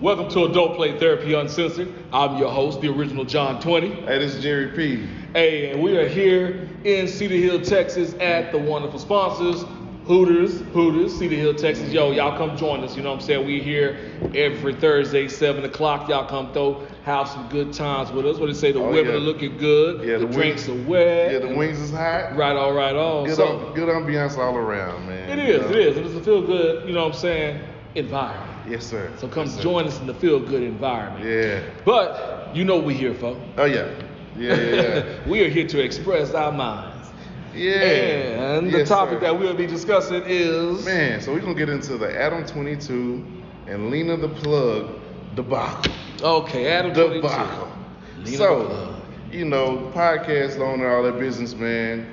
Welcome to Adult Play Therapy Uncensored. I'm your host, the original John 20. Hey, this is Jerry P. Hey, and we are here in Cedar Hill, Texas at the wonderful sponsors, Hooters, Cedar Hill, Texas. Yo, y'all come join us, you know what I'm saying? We're here every Thursday, 7 o'clock. Y'all come through, have some good times with us. What they say, the women are looking good, the drinks are wet. Yeah, the wings is hot. Right on. Good ambiance all around, man. It is. And it's a feel good, you know what I'm saying, environment. Yes, sir. So come join us in the feel-good environment. Yeah. But you know what we're here for. Oh, yeah. Yeah. We are here to express our minds. Yeah. And the topic that we'll be discussing is... Man, so we're going to get into the Aptuncensored and Lena The Plug debacle. Okay, Aptuncensored. Debacle. Lena So, The Plug. you know, podcast owner, all that business, man.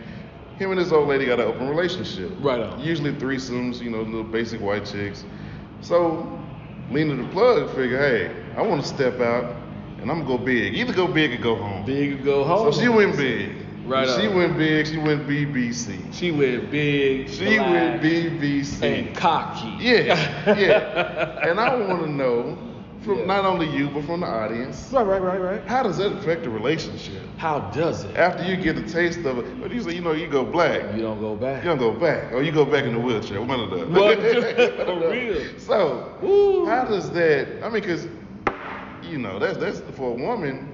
Him and this old lady got an open relationship. Right on. Usually threesomes, you know, little basic white chicks. So, Lena The Plug figure, hey, I want to step out and I'm going to go big. Either go big or go home. Big or go home. So she went big. Right on. She went big. She went BBC. She went big. She went BBC. And cocky. Yeah. And I want to know, from not only you, but from the audience. Right. How does that affect the relationship? How does it? After you get a taste of it, but you say, you go black. You don't go back. You don't go back. Or you go back in the wheelchair. One of those. What? For real. So, how does that, I mean, because, you know, that's for a woman,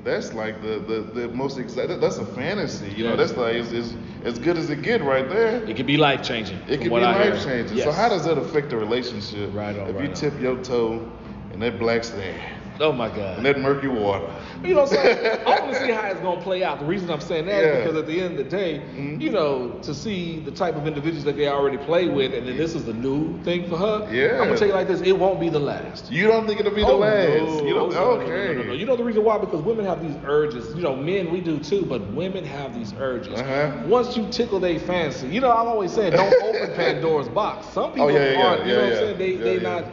that's like the most exciting, that's a fantasy. You know, that's like, it's as good as it get right there. It could be life-changing. It could be life-changing. Yes. So how does that affect the relationship? If you tip your toe in that black sand. Oh my God. And that murky water. You know what I'm saying? I want to see how it's going to play out. The reason I'm saying that is because at the end of the day, you know, to see the type of individuals that they already play with, and then this is a new thing for her. Yeah. I'm going to tell you like this, it won't be the last. You don't think it'll be the last? No, you don't, no. You know the reason why? Because women have these urges. You know, men, we do too, but women have these urges. Once you tickle their fancy, you know, I'm always saying, don't open Pandora's box. Some people aren't, you know what I'm saying? They not...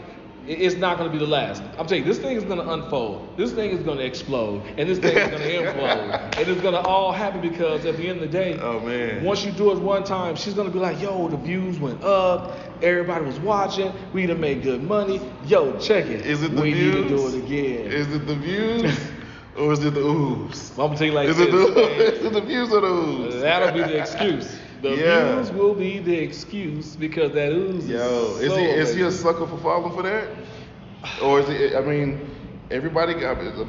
It's not going to be the last. I'm telling you, this thing is going to unfold. This thing is going to explode. And this thing is going to implode. And it's going to all happen because at the end of the day, once you do it one time, she's going to be like, yo, the views went up. Everybody was watching. We done made good money. Yo, check it. Is it the we views? We need to do it again. Is it the views? Or is it the ooze? I'm going to tell you like is this. Is it the views or the ooze? That'll be the excuse. The views will be the excuse because that ooze is he a sucker for falling for that? Or is it, I mean,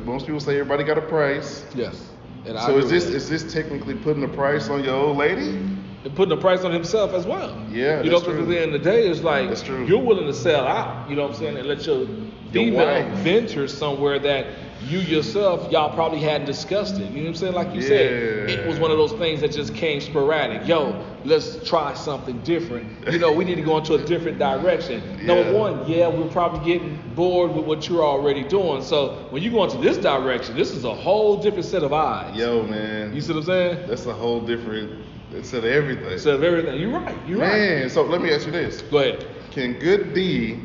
most people say everybody got a price. Yes. And so is this technically putting a price on your old lady? And putting a price on himself as well. Yeah, you know, because at the end of the day, it's like that's true. You're willing to sell out, you know what I'm saying, and let your female venture somewhere that you yourself, y'all probably hadn't discussed it. You know what I'm saying? Like you said, it was one of those things that just came sporadic. Yo, let's try something different. You know, we need to go into a different direction. Number one, we're probably getting bored with what you're already doing. So when you go into this direction, this is a whole different set of eyes. Yo, man. You see what I'm saying? That's a whole different set of everything. Set of everything. You're right. Man, so let me ask you this. Go ahead. Can good D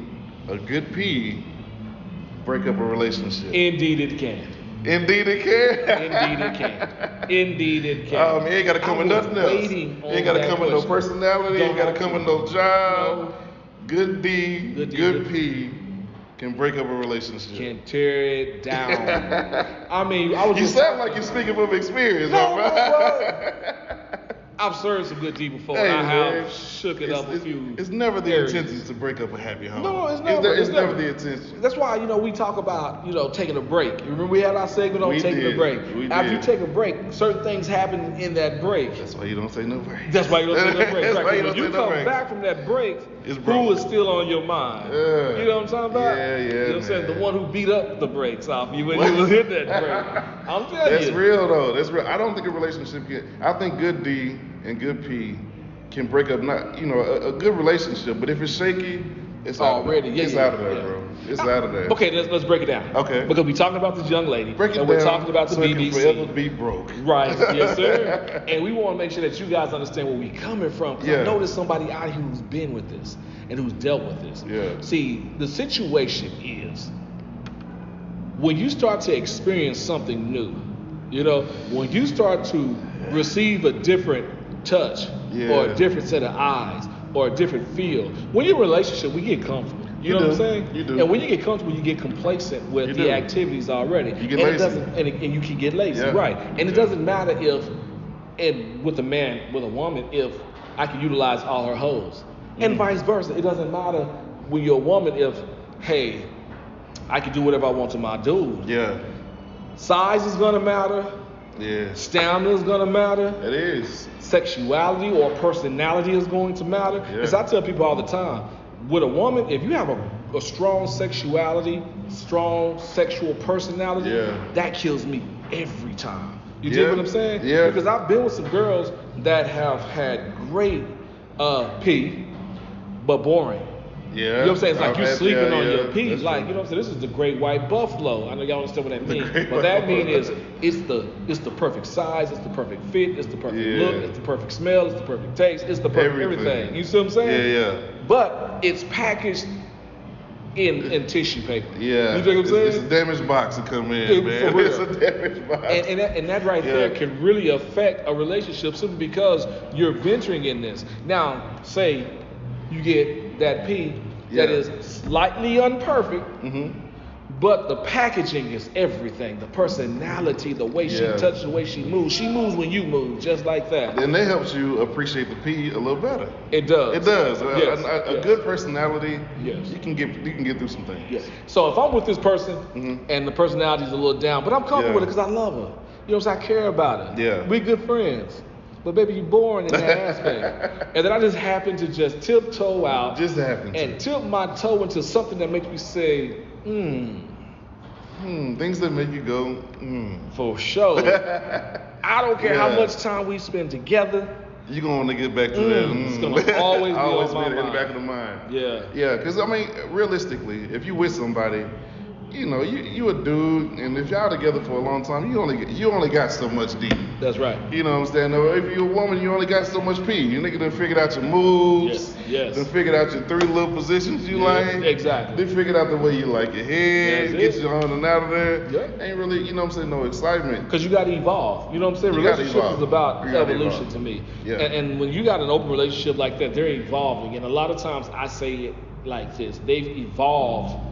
or good P break up a relationship? Indeed it can. Indeed it can? Indeed it can. Indeed it can. Oh, man, you ain't got to come with nothing else. You ain't got to come with no personality. You ain't got to come with no job. Good D, good P can break up a relationship. Can tear it down. I mean, You sound like you're speaking from experience. I've served some good D before. Hey, I man, have shook it up a few. It's never the areas. intention to break up a happy home. No, it's never. It's never the intention. That's why, you know, we talk about, you know, taking a break. Remember we had our segment on taking a break. After you take a break, certain things happen in that break. That's why you don't say no break. That's why you don't say no break. That's why you don't when you say no come break. back from that break, who is still on your mind? You know what I'm talking about? You know what I'm saying? The one who beat up the brakes off you when you was hit that break. I'm telling you. That's real though. That's real. I don't think a relationship can. I think good D and good P can break up, not, you know, a good relationship, but if it's shaky, it's already out of there, bro. It's out of there. Okay, let's break it down. Okay. Because we're talking about this young lady. Break it down. We're talking about the so BBC. It can forever be broke. Right. Yes, sir. And we want to make sure that you guys understand where we're coming from. Because I know there's somebody out here who's been with this and who's dealt with this. Yeah. See, the situation is when you start to experience something new, you know, when you start to receive a different touch or a different set of eyes or a different feel, when you're in a relationship, we get comfortable. You know what I'm saying? You do. And when you get comfortable, you get complacent with the activities already. You get lazy. And you can get lazy, right? And it doesn't matter with a man, with a woman, if I can utilize all her hoes. And vice versa. It doesn't matter when you're a woman if, hey, I can do whatever I want to my dude. Yeah. Size is gonna matter. Yeah. Stamina is gonna matter. It is. Sexuality or personality is going to matter. Because I tell people all the time, with a woman, if you have a strong sexuality, strong sexual personality, that kills me every time. You dig what I'm saying? Yeah. Because I've been with some girls that have had great P, but boring. Yeah. You know what I'm saying? It's like you're sleeping on your P. Like, you know what I'm saying? This is the great white buffalo. I know y'all understand what that means. But that means it's the perfect size, it's the perfect fit, it's the perfect look, it's the perfect smell, it's the perfect taste, it's the perfect everything. You see what I'm saying? Yeah. But it's packaged in tissue paper. Yeah. You know what I'm saying? It's a damaged box to come in, man. It's a damaged box. And that right there can really affect a relationship simply because you're venturing in this. Now, say you get that P that is slightly unperfect, but the packaging is everything. The personality, the way she touches, the way she moves when you move, just like that. And that helps you appreciate the P a little better. It does. It does. A good personality, you can get through some things. Yes. So if I'm with this person and the personality is a little down, but I'm comfortable with it because I love her. You know what I'm saying? I care about her. Yeah. We're good friends. But baby, you're boring in that aspect. And then I just happen to just tiptoe out. And tip my toe into something that makes me say, things that make you go, For sure. I don't care how much time we spend together. You're going to want to get back to that. It's going to always be on my mind. In the back of the mind. Yeah. Yeah, because, I mean, realistically, if you with somebody, you know, you a dude, and if y'all together for a long time, you only got so much D. That's right. You know what I'm saying? Or if you're a woman, you only got so much P. You nigga done figured out your moves. Yes. Done figured out your 3 little positions you like. Exactly. They figured out the way you like your head, get you on and out of there. Yeah. Ain't really, you know what I'm saying, no excitement. Because you got to evolve. You know what I'm saying? Relationship is about evolution to me. Yeah. And when you got an open relationship like that, they're evolving. And a lot of times I say it like this: they've evolved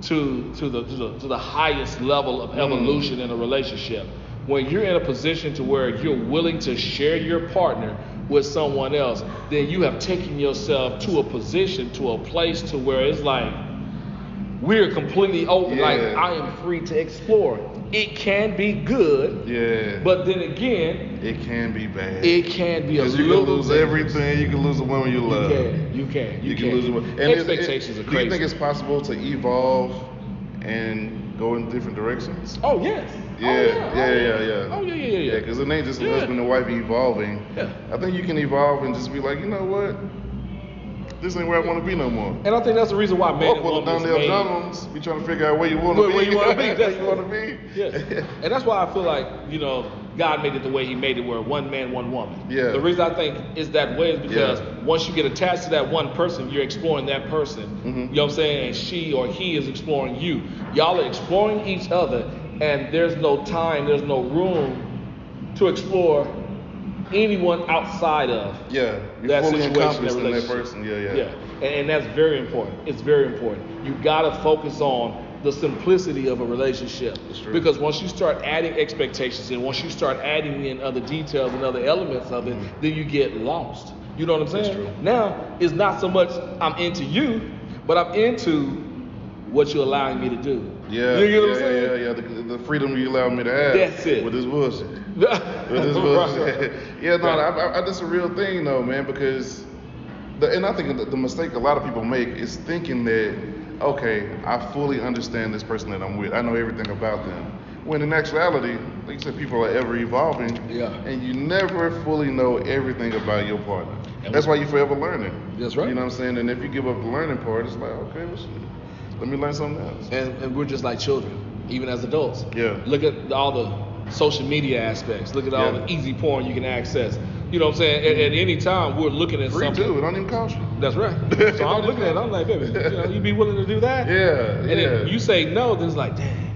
to the highest level of evolution in a relationship. When you're in a position to where you're willing to share your partner with someone else, then you have taken yourself to a position, to a place to where it's like we're completely open. Like I am free to explore. It can be good, but then again, it can be bad. It can be a little. You can lose everything. You can lose the woman you love. You can lose the woman. And expectations are crazy. Do you think it's possible to evolve and go in different directions? Oh yes. Yeah, because it ain't just a husband and wife evolving. Yeah. I think you can evolve and just be like, you know what? This ain't where I want to be no more. And I think that's the reason why men and women Donnell Jones be trying to figure out where you want to be. Where you want to be. That's where you want to be. Yeah. And that's why I feel like, you know, God made it the way he made it, where one man, one woman. Yeah. The reason I think is that way is because once you get attached to that one person, you're exploring that person. You know what I'm saying? And she or he is exploring you. Y'all are exploring each other, and there's no time, there's no room to explore anyone outside of that situation, that relationship. That person. And that's very important. It's very important. You gotta focus on the simplicity of a relationship. Because once you start adding expectations and once you start adding in other details and other elements of it, then you get lost. You know what I'm saying? That's true. Now, it's not so much I'm into you, but I'm into what you're allowing me to do. Yeah, you get what I'm saying? The freedom you allow me to have. That's it. With this bullshit. That's a real thing though, man, because and I think the mistake a lot of people make is thinking that, okay, I fully understand this person that I'm with. I know everything about them. When in actuality, like you said, people are ever evolving, and you never fully know everything about your partner. That's why you're forever learning. That's right. You know what I'm saying? And if you give up the learning part, it's like, okay, well, shit, let me learn something else. And we're just like children, even as adults. Yeah. Look at all the social media aspects. Look at all the easy porn you can access. You know what I'm saying? At any time, we're looking at something. Free too. It don't even cost you. That's right. So I'm looking at it. I'm like, baby, you be willing to do that? Yeah. And if you say no, then it's like, dang.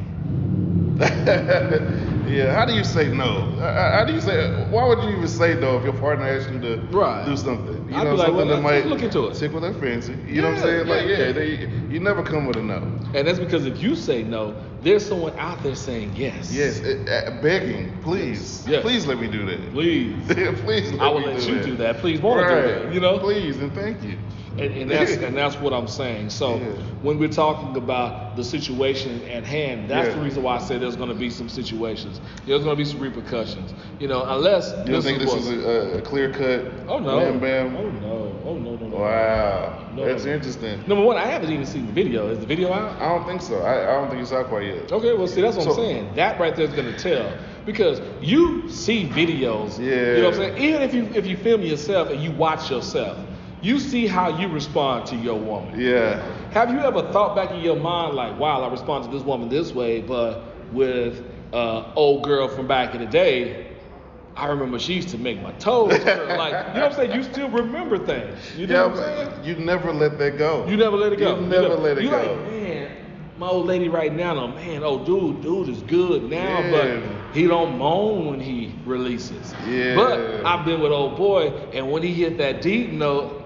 Yeah. How do you say no? How do you say? Why would you even say no if your partner asks you to do something? You know, like, something that might look into it. tickle their fancy. You know what I'm saying? Like, you never come with a no. And that's because if you say no, there's someone out there saying yes. Yes, begging, please. Yes. Please let me do that. Please. Please let I will me let do you that. do that. Please won't do that. You know? Please and thank you. And that's what I'm saying. So when we're talking about the situation at hand, that's the reason why I say there's going to be some situations. There's going to be some repercussions. You know, unless you don't think this is a clear cut? Oh no! Bam, bam. Oh no! Oh no! Wow, that's interesting. Number one, I haven't even seen the video. Is the video out? I don't think so. I don't think it's out quite yet. Okay, well, see, that's what I'm saying. That right there is going to tell. Because you see videos, you know what I'm saying? Even if you film yourself and you watch yourself, you see how you respond to your woman. Yeah. Have you ever thought back in your mind like, wow, I respond to this woman this way, but with old girl from back in the day, I remember she used to make my toes curl. Like, you know what I'm saying? You still remember things. You know what I'm saying? You never let that go. You never let it go. You never let it go. You're like, man, my old lady right now, man, dude is good now, but he don't moan when he releases. Yeah. But I've been with old boy, and when he hit that deep note,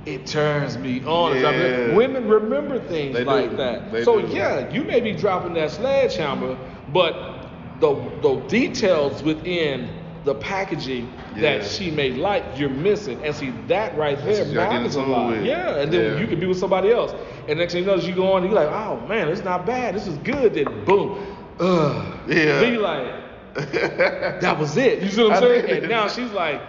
it turns me on. Yeah. I mean, women remember things like that. So yeah, you may be dropping that sledgehammer, but the details within the packaging that she may like, you're missing. And see, that right there matters a lot. Yeah, and then you can be with somebody else. And next thing you know, you go on and you're like, oh man, it's not bad. This is good. Then boom. Then you're like, that was it. You see what I'm saying? And now she's like,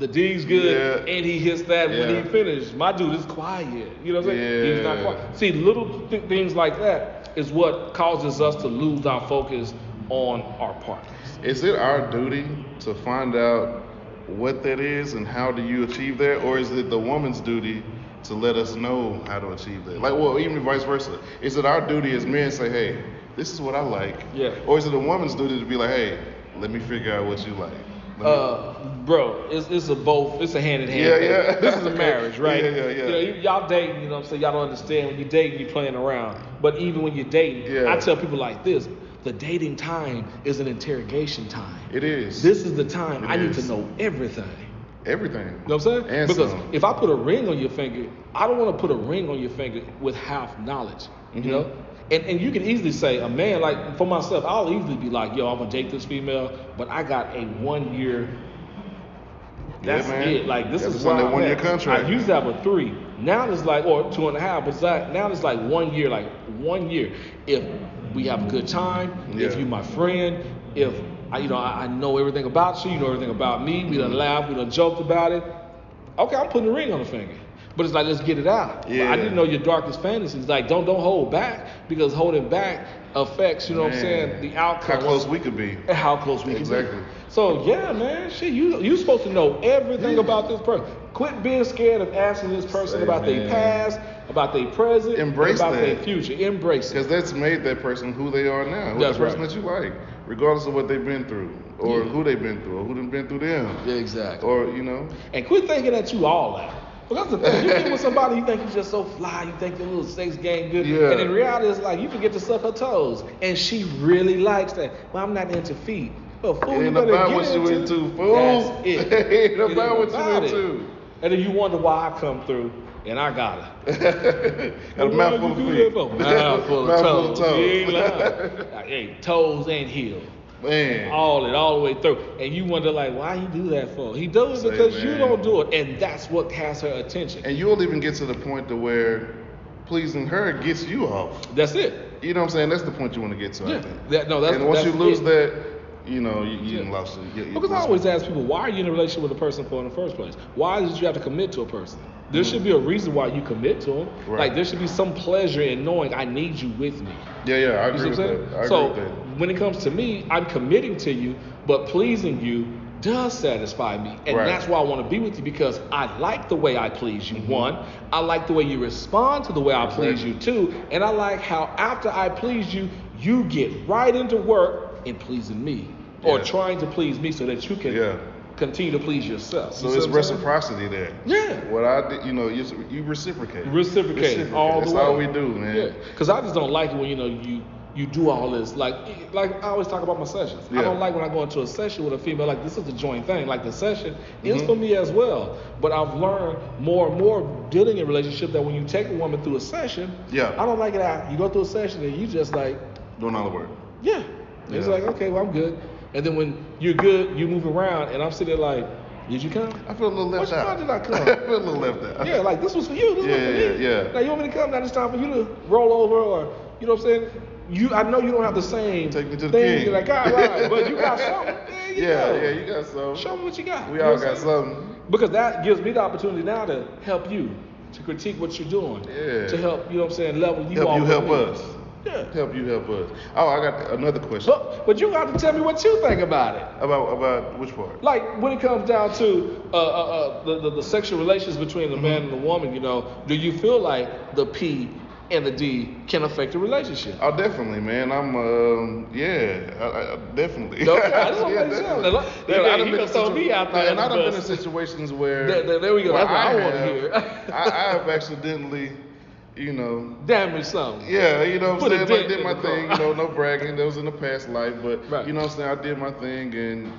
the D's good, and he hits that when he finished. My dude is quiet. You know what I'm saying? He's not quiet. See, little things like that is what causes us to lose our focus on our partners. Is it our duty to find out what that is and how do you achieve that? Or is it the woman's duty to let us know how to achieve that? Like, well, even vice versa. Is it our duty as men to say, hey, this is what I like? Yeah. Or is it a woman's duty to be like, hey, let me figure out what you like? Bro, it's a both. It's a hand in hand. Yeah. This is a marriage, right? Yeah. You know, y'all dating. You know what I'm saying? Y'all don't understand when you're dating, you're playing around. But even when you're dating, I tell people like this: the dating time is an interrogation time. It is. This is the time I need to know everything. Everything. You know what I'm saying? And because if I put a ring on your finger, I don't want to put a ring on your finger with half knowledge. You know? And you can easily say, a man, like for myself, I'll easily be like, yo, I'm going to date this female, but I got a 1 year, that's it. Like, this is one 1 year contract. I used to have a 3. Now it's like, or 2.5, but it's like, now it's like 1 year, If we have a good time, if you're my friend, if I know everything about you, you know everything about me, we done laughed, we done joked about it. Okay, I'm putting a ring on the finger. But it's like, let's get it out. I didn't know your darkest fantasies. Like, don't hold back, because holding back affects, you know what I'm saying, the outcome. How close we could be. How close we could be. So, man, shit, you supposed to know everything about this person. Quit being scared of asking this person about their past, about their present, about their future. Embrace it. Because that's made that person who they are now. Who's the person that you like, regardless of what they've been through, or who they've been through, or who done been through them. Yeah, exactly. Or, you know. And quit thinking that you all that. Well, that's the thing. You get with somebody, you think you're just so fly, you think the little sex game good. Yeah. And in reality, it's like you forget to suck her toes. And she really likes that. Well, I'm not into feet. Well, fool, it ain't you better about get what you into, fool. That's it. It ain't about what you into. And then you wonder why I come through and I got her. Got a mouthful of feet. Mouthful of toes. You ain't lying. Hey, toes and heels. Man. All the way through. And you wonder, like, why he do that for? He does it because you don't do it. And that's what has her attention. And you'll even get to the point to where pleasing her gets you off. That's it. You know what I'm saying? That's the point you want to get to, I think. And once you lose that, you know, you lost it. Because I always ask people, why are you in a relationship with a person for in the first place? Why did you have to commit to a person? There should be a reason why you commit to them. Right. Like, there should be some pleasure in knowing I need you with me. Yeah, I agree with that. So when it comes to me, I'm committing to you, but pleasing you does satisfy me. And that's why I want to be with you, because I like the way I please you, one. I like the way you respond to the way I please you, two. And I like how after I please you, you get right into work in pleasing me. Or trying to please me so that you can continue to please yourself. So it's reciprocity there. Yeah. What I did, you know, you reciprocate. Reciprocate all the way. That's all we do, man. Yeah. Because I just don't like it when, you you do all this. Like I always talk about my sessions. I don't like when I go into a session with a female, like this is a joint thing. Like the session is for me as well. But I've learned more and more dealing in relationship that when you take a woman through a session, I don't like it out. You go through a session and you just like doing all the work. Yeah. It's like, okay, well I'm good. And then when you're good, you move around and I'm sitting there like, did you come? I feel a little left out. Why did I come? I feel a little left out. Yeah, like this was for you. This was for me. Yeah. Now you want me to come? Now it's time for you to roll over, or you know what I'm saying? I know you don't have the same Take me to the thing. king. You're like, all right, but you got something. Yeah, you got something. Show me what you got. We all got something. Because that gives me the opportunity now to help you, to critique what you're doing. Yeah. To help, you know what I'm saying, level you help all you with help me. us. Yeah. Help you help us. Oh, I got another question. But you got to tell me what you think about it. About which part? Like when it comes down to the sexual relations between the man and the woman, you know, do you feel like the P and the D can affect a relationship? Oh, definitely, man. I'm, I definitely. Okay, I just want to make sure. I done been throw me out there. And I done been in situations where. There we go. That's what I want to hear. I have accidentally, you know. Damage something. Yeah, you know what I'm saying? I did my the thing, you know, no bragging. That was in the past life, but you know what I'm saying? I did my thing, and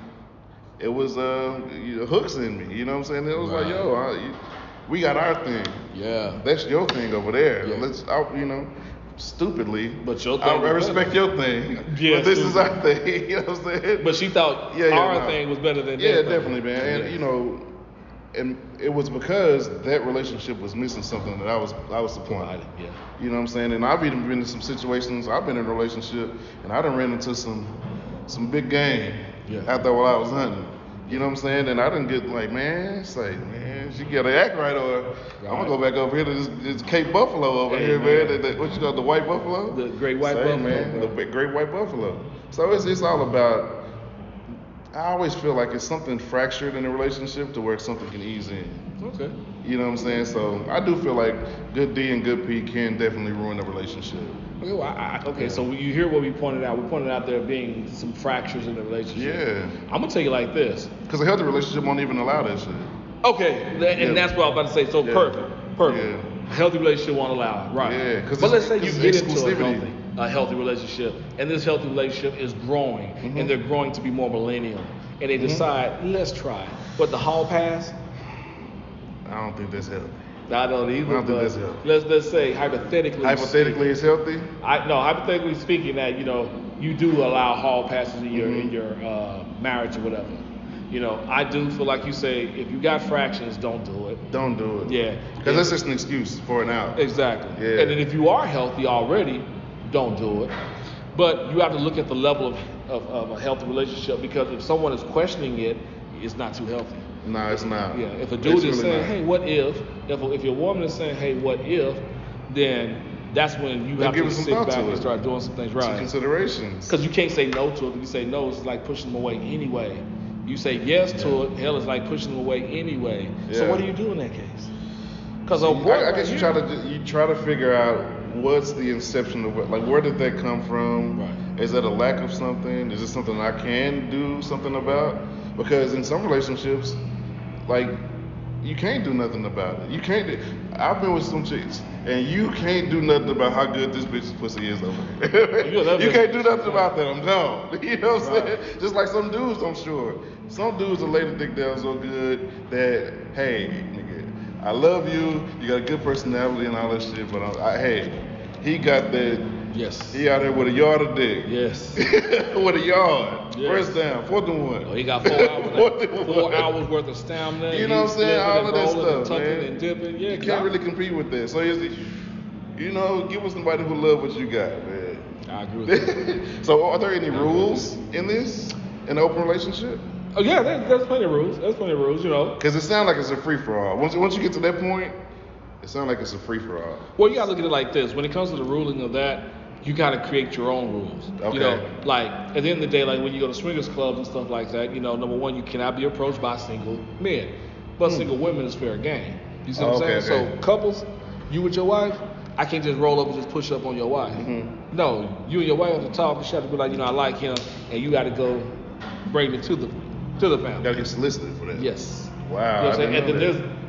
it was hooks in me. You know what I'm saying? It was like, yo, we got our thing. Yeah. That's your thing over there. Yeah. Let's, you know, stupidly. But your thing. I respect your thing. Yeah, but this is our thing. You know what I'm saying? But she thought our thing was better than their thing. Definitely, man. And you know, and it was because that relationship was missing something that I was disappointed. Yeah. You know what I'm saying? And I've even been in some situations. I've been in a relationship, and I done ran into some big game after while I was hunting. You know what I'm saying? And I didn't get like, man, she gotta act right, or I'm gonna go back over here to this Cape Buffalo over here, man. What you call the white buffalo? The great white buffalo, man. The great white buffalo. So it's all about. I always feel like it's something fractured in a relationship to where something can ease in. Okay. You know what I'm saying? So I do feel like good D and good P can definitely ruin a relationship. Okay, well, so you hear what we pointed out. We pointed out there being some fractures in the relationship. Yeah. I'm gonna tell you like this. Because a healthy relationship won't even allow that shit. Okay, and that's what I was about to say. So perfect. Yeah. A healthy relationship won't allow it, right? Yeah. But let's say you get into a healthy relationship, and this healthy relationship is growing, and they're growing to be more millennial, and they decide, let's try it. But the hall pass? I don't think that's healthy. I don't either. I don't think that's healthy. Let's say hypothetically. Hypothetically, it's healthy. Hypothetically speaking, that you do allow hall passes in your marriage or whatever. I do feel like you say if you got fractions, don't do it. Don't do it. Yeah. Because that's just an excuse for an out. Exactly. Yeah. And then if you are healthy already, don't do it. But you have to look at the level of a healthy relationship, because if someone is questioning it, it's not too healthy. No, it's not. Yeah. If a dude is saying, hey, what if? If your woman is saying, hey, what if? Then that's when you have to sit back and start doing some things right. Some considerations. Because you can't say no to it. If you say no, it's like pushing them away anyway. You say yes to it, hell, it's like pushing them away anyway. Yeah. So what do you do in that case? Because I guess you try to figure out what's the inception of like where did that come from? Right. Is that a lack of something? Is it something I can do something about? Because in some relationships, like you can't do nothing about it. You can't. I've been with some chicks, and you can't do nothing about how good this bitch's pussy is over here. You can't do nothing about that. I'm gone. You know what I'm saying? Just like some dudes, I'm sure. Some dudes will lay the dick down so good that, hey, nigga, I love you. You got a good personality and all that shit, but hey, he got that. Yes. He out there with a yard of dick. Yes. With a yard. Yes. First down, 4th and 1. Oh, he got 4 hours. 4 hours worth of stamina. You know what I'm saying? All of that stuff, man. And dipping. Yeah, you can't really compete with that. So get with somebody who love what you got, man. I agree with that. So are there any rules in this, in an open relationship? Oh yeah, there's plenty of rules. Because it sounds like it's a free for all. Once you get to that point, it sounds like it's a free for all. Well, you gotta look at it like this. When it comes to the ruling of that, you gotta create your own rules. Okay. Like at the end of the day, like when you go to swingers clubs and stuff like that, number one, you cannot be approached by single men, but single women is fair game. You see what I'm saying? Okay. So couples, you with your wife, I can't just roll up and just push up on your wife. Mm-hmm. No, you and your wife have to talk. You have to be like, I like him, and you got to go bring it to the family. You got to get solicited for that. Yes. Wow. You know what I'm saying? And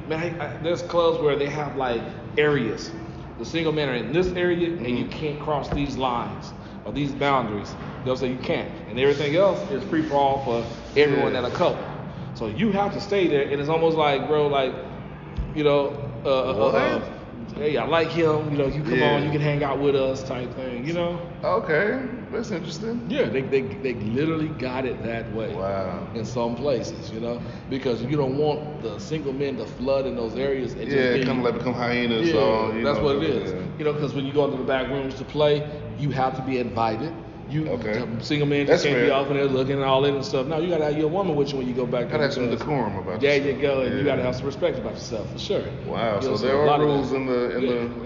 then there's clubs where they have like areas. The single men are in this area, and you can't cross these lines. or these boundaries. They'll say you can't, and everything else is free for all for everyone at a couple. So you have to stay there, and it's almost like, bro, like, you know, hey, I like him, you know, you come on, you can hang out with us type thing, you know? Okay, that's interesting. Yeah, they literally got it that way. Wow. In some places, you know? Because you don't want the single men to flood in those areas. And just kind of like become hyenas. Yeah, so, that's what it is. You know, because when you go into the back rooms to play, you have to be invited. Single men just can't be off in there looking and all that and stuff. No, you gotta have your woman with you when you go back. Gotta have some decorum about there yourself. There you go, and you gotta have some respect about yourself for sure. Wow, so there are rules in the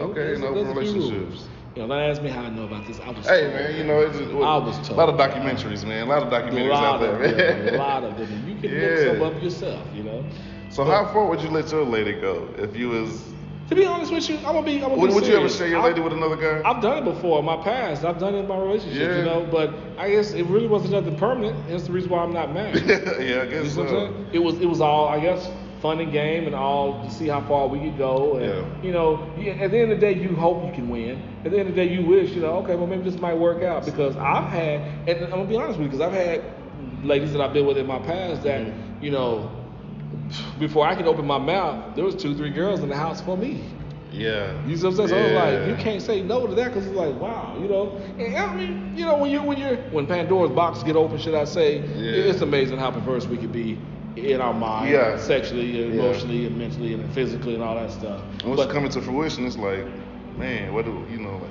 open relationships. You know, don't ask me how I know about this. I was told. Man, you know, it's just, I was told. A lot of documentaries, man. A lot of documentaries out there, man. A lot of them. You can look some up yourself, you know. So how far would you let your lady go if you was? To be honest with you, I'm gonna be Would serious. You ever share your lady with another guy? I've done it before in my past. I've done it in my relationship, you know. But I guess it really wasn't nothing permanent. That's the reason why I'm not married. Yeah, I guess so. It was all, I guess, fun and game and all to see how far we could go. And, you know, at the end of the day, you hope you can win. At the end of the day, you wish, you know, okay, well, maybe this might work out. Because I've had, and I'm gonna be honest with you, because I've had ladies that I've been with in my past that, you know, before I could open my mouth, there was 2-3 girls in the house for me. Yeah. You see what I'm saying? So I was like, you can't say no to that because it's like, wow, you know. And I mean, you know, when Pandora's box get open, should I say, it's amazing how perverse we could be in our mind, sexually, emotionally, and mentally, and physically, and all that stuff. And once it's coming to fruition, it's like, man, what do you know, like.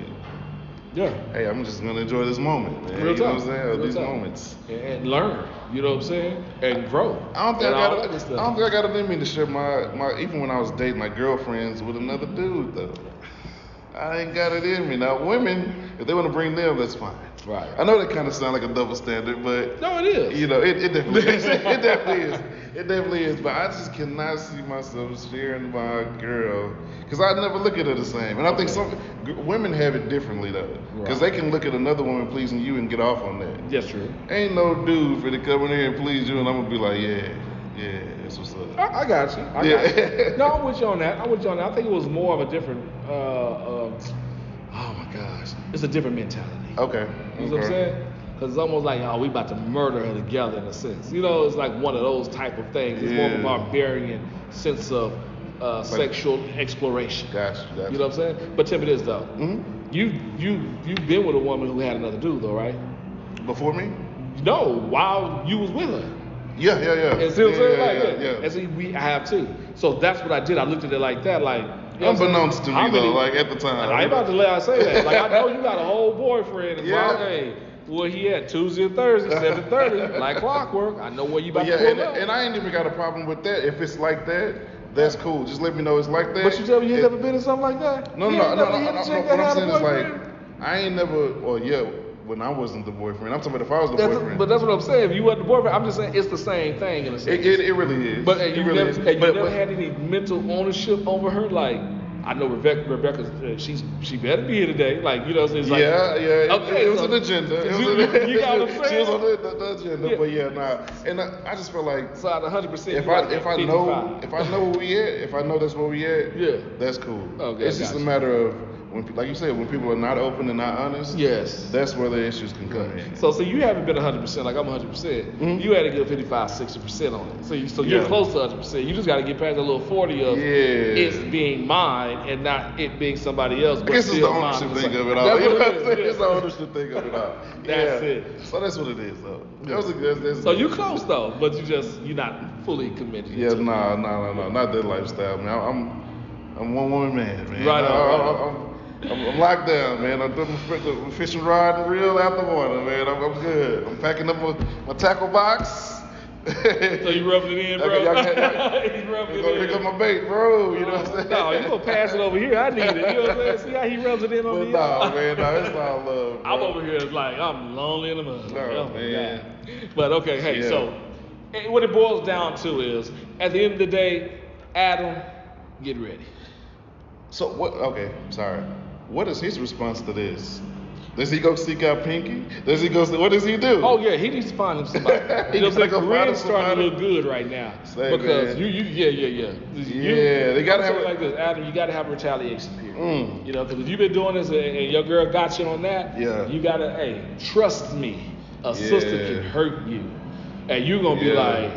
Yeah. Hey, I'm just gonna enjoy this moment, man. Real you know what I'm saying? These moments. And learn. You know what I'm saying? And grow. I don't think I got it in me to share my even when I was dating my girlfriends with another dude though. I ain't got it in me. Now women, if they want to bring them, that's fine. Right. I know that kind of sound like a double standard, but no, it is. You know, it definitely is. It definitely is. It definitely is. But I just cannot see myself sharing my girl because I never look at her the same. And I think some women have it differently though, because they can look at another woman pleasing you and get off on that. That's true. Ain't no dude for to come in here and please you, and I'm gonna be like, yeah, that's what's up. I got you. I got you. No, I'm with you on that. I think it was more of a different. Oh my gosh, it's a different mentality. Okay. You know what I'm saying? Because it's almost like, oh, we about to murder her together in a sense. You know, it's like one of those type of things. It's more of a barbarian sense of sexual exploration. Gotcha. You know what I'm saying? But tell me this though. You've been with a woman who had another dude though, right? Before me? No, while you was with her. Yeah. And see what I'm saying? And see, I have too. So that's what I did. I looked at it like that, like. Unbeknownst to me though, like at the time. I ain't about to let her say that. Like I know you got a whole boyfriend. And hey, where he at? Tuesday and Thursday, 7:30, like clockwork. I know where you about to pull up. And I ain't even got a problem with that. If it's like that, that's cool. Just let me know it's like that. But you tell me you ain't never been in something like that? No. What I'm saying is like, I ain't never. When I wasn't the boyfriend. I'm talking about if I was the boyfriend. But that's what I'm saying. If you wasn't the boyfriend, I'm just saying it's the same thing in a sense. It really is. But you never had any mental ownership over her? Like, I know Rebecca, she better be here today. Like, you know, it's like. Okay, it was an agenda. You got what I'm saying? She was on the agenda, but And I just feel like. So at 100%, if I know where we at, if I know that's where we at, that's cool. Okay, it's just a matter of. Like you said, when people are not open and not honest, that's where the issues can come in. So you haven't been 100% like I'm 100%. You had to get 55-60% on it. So you're close to 100%. You just got to get past a little 40 of it's being mine and not it being somebody else. I guess it's the ownership thing of it all. It's the ownership thing of it all. That's it. So that's what it is, though. So you close though, but you're not fully committed. Yeah, no, not that lifestyle, man. I'm one woman man. Right. I'm locked down, man. I'm doing my fishing rod and reel out the water, man. I'm good. I'm packing up my tackle box. So you rubbing it in, bro? He's rubbing it in. Here comes my bait, bro. You know what I'm saying? No, you gonna pass it over here. I need it. You know what I'm saying? See how he rubs it in on me? No, man. No, it's all love, bro. I'm over here like I'm lonely in the mud. No, man. But okay, hey, so what it boils down to is, at the end of the day, Adam, get ready. So what? Okay, sorry. What is his response to this? Does he go seek out Pinky? Does he go? What does he do? Oh yeah, he needs to find him somebody. You know what I'm saying? Korea's starting to look good right now because they gotta have like this, Adam. You gotta have a retaliation period. You know, because if you've been doing this and your girl got you on that, you gotta, trust me, a sister can hurt you, and you're gonna be like.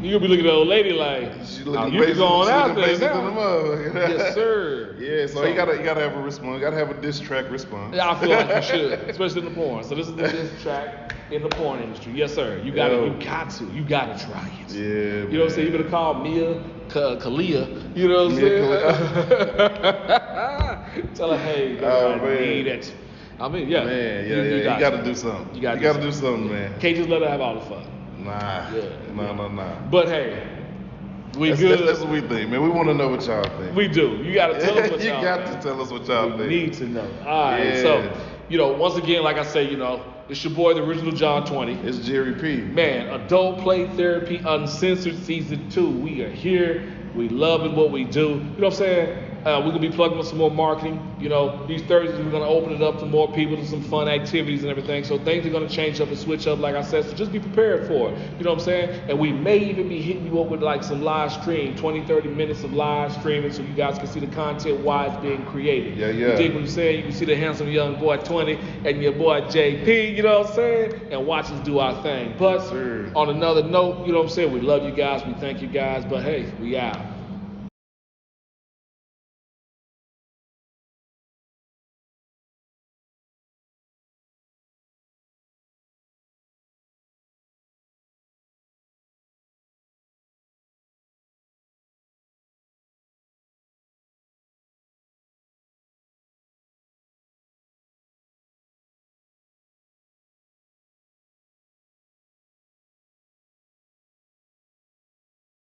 You're gonna be looking at the old lady like, you be going out there now. Yes, sir. Yeah, so you gotta have a response. You gotta have a diss track response. Yeah, I feel like you should, especially in the porn. So this is the diss track in the porn industry. Yes, sir. You gotta try it. Yeah. You know what I'm saying? You better call Mia Kalia. You know what I'm saying? Tell her, hey, I need it. I mean, yeah. Man, you gotta do something. You gotta do something, man. Can't just let her have all the fun. Nah. But hey, good. That's what we think, man. We want to know what y'all think. We do. You got to tell us what y'all think. You got to tell us what y'all think. We need to know. All right. So, once again, like I say, it's your boy, the original John 20. It's Jerry P. Man, Adult Play Therapy Uncensored Season 2. We are here. We loving what we do. You know what I'm saying? We're going to be plugging with some more marketing. These Thursdays we're going to open it up to more people, to some fun activities and everything. So things are going to change up and switch up, like I said. So just be prepared for it. You know what I'm saying? And we may even be hitting you up with like some live stream, 20, 30 minutes of live streaming so you guys can see the content while it's being created. Yeah. You dig what I'm saying? You can see the handsome young boy 20 and your boy JP, you know what I'm saying? And watch us do our thing. But on another note, you know what I'm saying? We love you guys. We thank you guys. But hey, we out.